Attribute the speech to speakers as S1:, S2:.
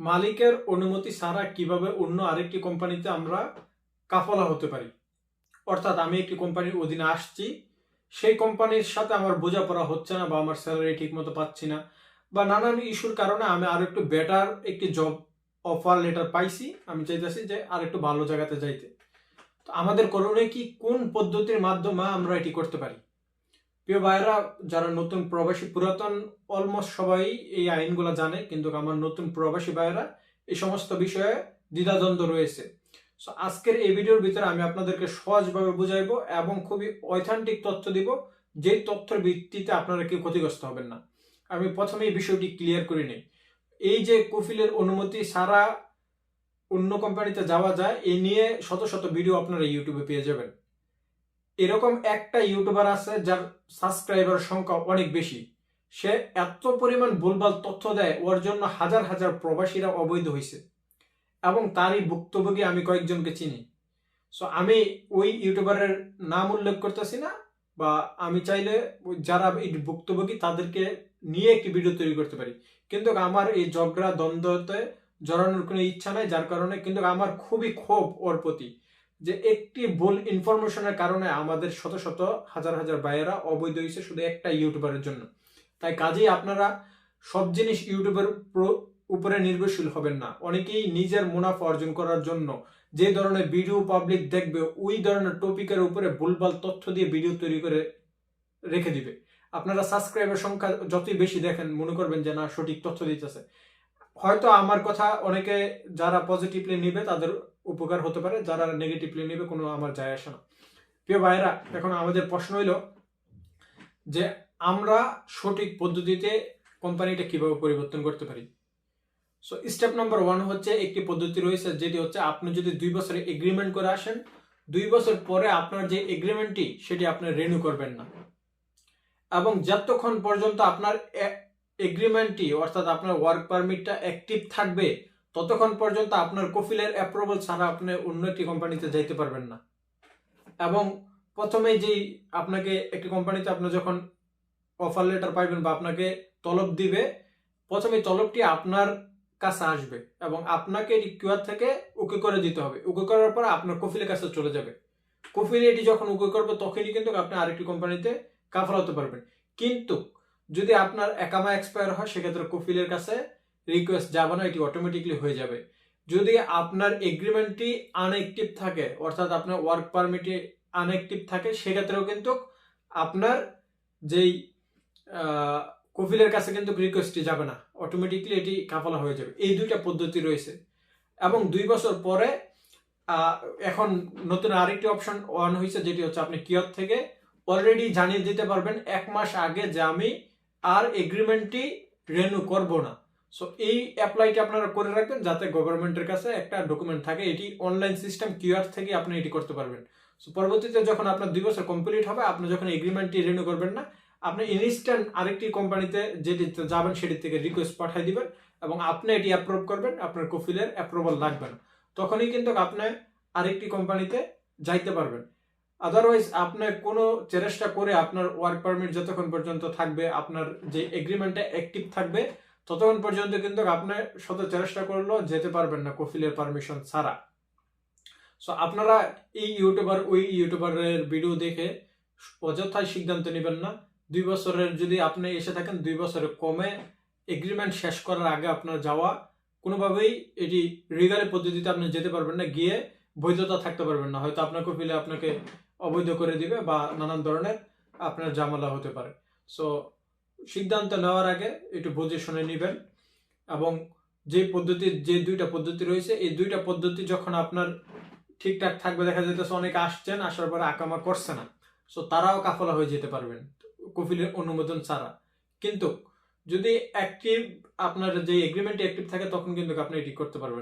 S1: মালিকের অনুমতি ছাড়া কিভাবে অন্য আরেকটি কোম্পানিতে আমরা কাফলা হতে পারি। অর্থাৎ আমি একটি কোম্পানির অধীনে আসছি, সেই কোম্পানির সাথে আমার বোঝাপড়া হচ্ছে না বা আমার স্যালারি ঠিক মতো পাচ্ছি না বা নানান ইস্যুর কারণে আমি আর একটু বেটার একটি জব অফার লেটার পাইছি, আমি চাইতেছি যে আর একটু ভালো জায়গাতে যাইতে। তো আমাদের করণীয় কি, কোন পদ্ধতির মাধ্যমে আমরা এটি করতে পারি? প্রিয় ভাইয়েরা, যারা নতুন প্রবাসী, পুরাতন অলমোস্ট সবাই এই আইনগুলো জানে, কিন্তু আমার নতুন প্রবাসী ভাইয়েরা এই সমস্ত বিষয়ে দ্বিধাদ্বন্দ্ব রয়েছে। সো আজকের এই ভিডিওর ভিতরে আমি আপনাদেরকে সহজভাবে বুঝাইবো এবং খুবই অথেন্টিক তথ্য দিব, যেই তথ্যের ভিত্তিতে আপনারা কেউ ক্ষতিগ্রস্ত হবেন না। আমি প্রথমে এই বিষয়টি ক্লিয়ার করে নিই। এই যে কফিলের অনুমতি ছাড়া অন্য কোম্পানিতে যাওয়া যায়, এই নিয়ে শত শত ভিডিও আপনারা ইউটিউবে পেয়ে যাবেন। এরকম একটা ইউটিউবার আছে যার সাবস্ক্রাইবার সংখ্যা অনেক বেশি। সে এত পরিমাণ ভুলভাল তথ্য দেয়, ওর জন্য হাজার হাজার প্রবাসীরা অবৈধ হয়েছে এবং তারই ভুক্তভোগী আমি কয়েকজনকে চিনি। সো আমি ওই ইউটিউবারের নাম উল্লেখ করতেছি না, বা আমি চাইলে যারা এই ভুক্তভোগী তাদেরকে নিয়ে একটি ভিডিও তৈরি করতে পারি, কিন্তু আমার এই ঝগড়া দ্বন্দ্বতে জড়ানোর কোনো ইচ্ছা নাই। যার কারণে কিন্তু আমার খুবই ক্ষোভ ওর প্রতি, যে একটি ভুল ইনফরমেশনের কারণে আমাদের শত শত হাজার হাজার ভাইয়েরা অবৈধ হয়েছে শুধু একটা ইউটিউবারের জন্য। তাই কাজেই আপনারা সব জিনিস ইউটিউবের উপরে নির্ভরশীল হবেন না। অনেকেই নিজের মুনাফা অর্জন করার জন্য যে ধরনের ভিডিও পাবলিক দেখবে, ওই ধরনের টপিকের উপরে ভুলভাল তথ্য দিয়ে ভিডিও তৈরি করে রেখে দিবে। আপনারা সাবস্ক্রাইবার সংখ্যা যতই বেশি দেখেন, মনে করবেন যে না, সঠিক তথ্য দিতেছে। হয়তো আমার কথা অনেকে যারা পজিটিভলি নিবে তাদের উপকার হতে পারে, যারা নেগেটিভলি নিবে কোনো আমার যায় আসে না। প্রিয় ভাইয়েরা, এখন আমাদের প্রশ্ন হইল যে আমরা সঠিক পদ্ধতিতে কোম্পানিটা কিভাবে পরিবর্তন করতে পারি। সো স্টেপ নাম্বার 1 হচ্ছে, একটি পদ্ধতি রয়েছে যেটি হচ্ছে, আপনি যদি 2 বছরের এগ্রিমেন্ট করে আসেন, 2 বছর পরে আপনার যে এগ্রিমেন্টটি সেটি আপনি রিনিউ করবেন না, এবং যতক্ষণ পর্যন্ত আপনার এগ্রিমেন্টটি অর্থাৎ আপনার ওয়ার্ক পারমিটটা অ্যাক্টিভ থাকবে, ততক্ষণ পর্যন্ত আপনার কফিলের অ্যাপ্রুভাল ছাড়া আপনি অন্য একটি কোম্পানিতে যাইতে পারবেন না। এবং প্রথমে যেই আপনাকে একটি কোম্পানিতে আপনি যখন অফার লেটার পাইবেন বা আপনাকে তলব দিবে, প্রথমে তলবটি আপনার কাছে আসবে এবং আপনাকে এটি কিউআর থেকে ওকে করে দিতে হবে। ওকে করার পর আপনার কফিলের কাছে চলে যাবে। কফিল এটি যখন ওকে করবে, তখনই কিন্তু আপনি আরেকটি কোম্পানিতে কাফালা হতে পারবেন। কিন্তু যদি আপনার একামা এক্সপায়ার হয়, সেক্ষেত্রে কফিলের কাছে রিকোয়েস্ট যাবে না, এটি অটোমেটিকলি হয়ে যাবে। যদি আপনার এগ্রিমেন্টটি আনএক্টিভ থাকে, অর্থাৎ আপনার ওয়ার্ক পারমিটে আনএক্টিভ থাকে, সেক্ষেত্রেও কিন্তু আপনার যেই কফিলের কাছে কিন্তু রিকোয়েস্টটি যাবে না, অটোমেটিকলি এটি কাফালা হয়ে যাবে। এই দুইটা পদ্ধতি রয়েছে। এবং 2 বছর পরে এখন নতুন আরেকটি অপশন অন হয়েছে, যেটি হচ্ছে আপনি কিয়র থেকে অলরেডি জানিয়ে দিতে পারবেন 1 মাস আগে যে আমি আর এগ্রিমেন্টটি রিনিউ করব না। সো এই অ্যাপ্লাইটি আপনারা করে রাখবেন, যাতে গভর্নমেন্টের কাছে একটা ডকুমেন্ট থাকে। এটি অনলাইন সিস্টেম, কিউআর থেকে আপনি এটি করতে পারবেন। সো পরবর্তীতে যখন আপনার 2 বছর কমপ্লিট হবে, আপনি যখন এগ্রিমেন্টটি রিনিউ করবেন না, আপনি ইনস্ট্যান্ট আরেকটি কোম্পানিতে যেটি যাবেন সেটি থেকে রিকোয়েস্ট পাঠিয়ে দিবেন এবং আপনি এটি অ্যাপ্রুভ করবেন। আপনার কফিলের অ্যাপ্রুভাল লাগবে না, তখনই কিন্তু আপনি আরেকটি কোম্পানিতে যাইতে পারবেন। আদারওয়াইজ আপনি কোনো চেষ্টা করে আপনার ওয়ার্ক পারমিট যতক্ষণ পর্যন্ত থাকবে, আপনার যে এগ্রিমেন্টটা অ্যাক্টিভ থাকবে, ততক্ষণ পর্যন্ত কিন্তু আপনি শত চেষ্টা করলেও যেতে পারবেন না কফিলের পারমিশন ছাড়া। সো আপনারা এই ইউটিউবার ওই ইউটিউবারের ভিডিও দেখে অযথায় সিদ্ধান্ত নেবেন না। 2 বছরের যদি আপনি এসে থাকেন, 2 বছরের কমে এগ্রিমেন্ট শেষ করার আগে আপনার যাওয়া কোনোভাবেই এটি রিগালি পদ্ধতিতে আপনি যেতে পারবেন না, গিয়ে বৈধতা থাকতে পারবেন না। হয়তো আপনার কফিলে আপনাকে অবৈধ করে দিবে বা নানান ধরনের আপনার ঝামেলা হতে পারে। সো সিদ্ধান্ত নেওয়ার আগে একটু বুঝে শুনে নেবেন। এবং যে দুইটা পদ্ধতি রয়েছে, এই দুইটা পদ্ধতি যখন আপনার ঠিকঠাক থাকবে, দেখা যেতেছে অনেকে আসছেন, আসার পরে আকামা করছে না, সো তারাও কাফলা হয়ে যেতে পারবেন কফিলের অনুমোদন ছাড়া। কিন্তু যদি অ্যাক্টিভ আপনার যে এগ্রিমেন্ট অ্যাক্টিভ থাকে, তখন কিন্তু আপনি এটি করতে পারবেন।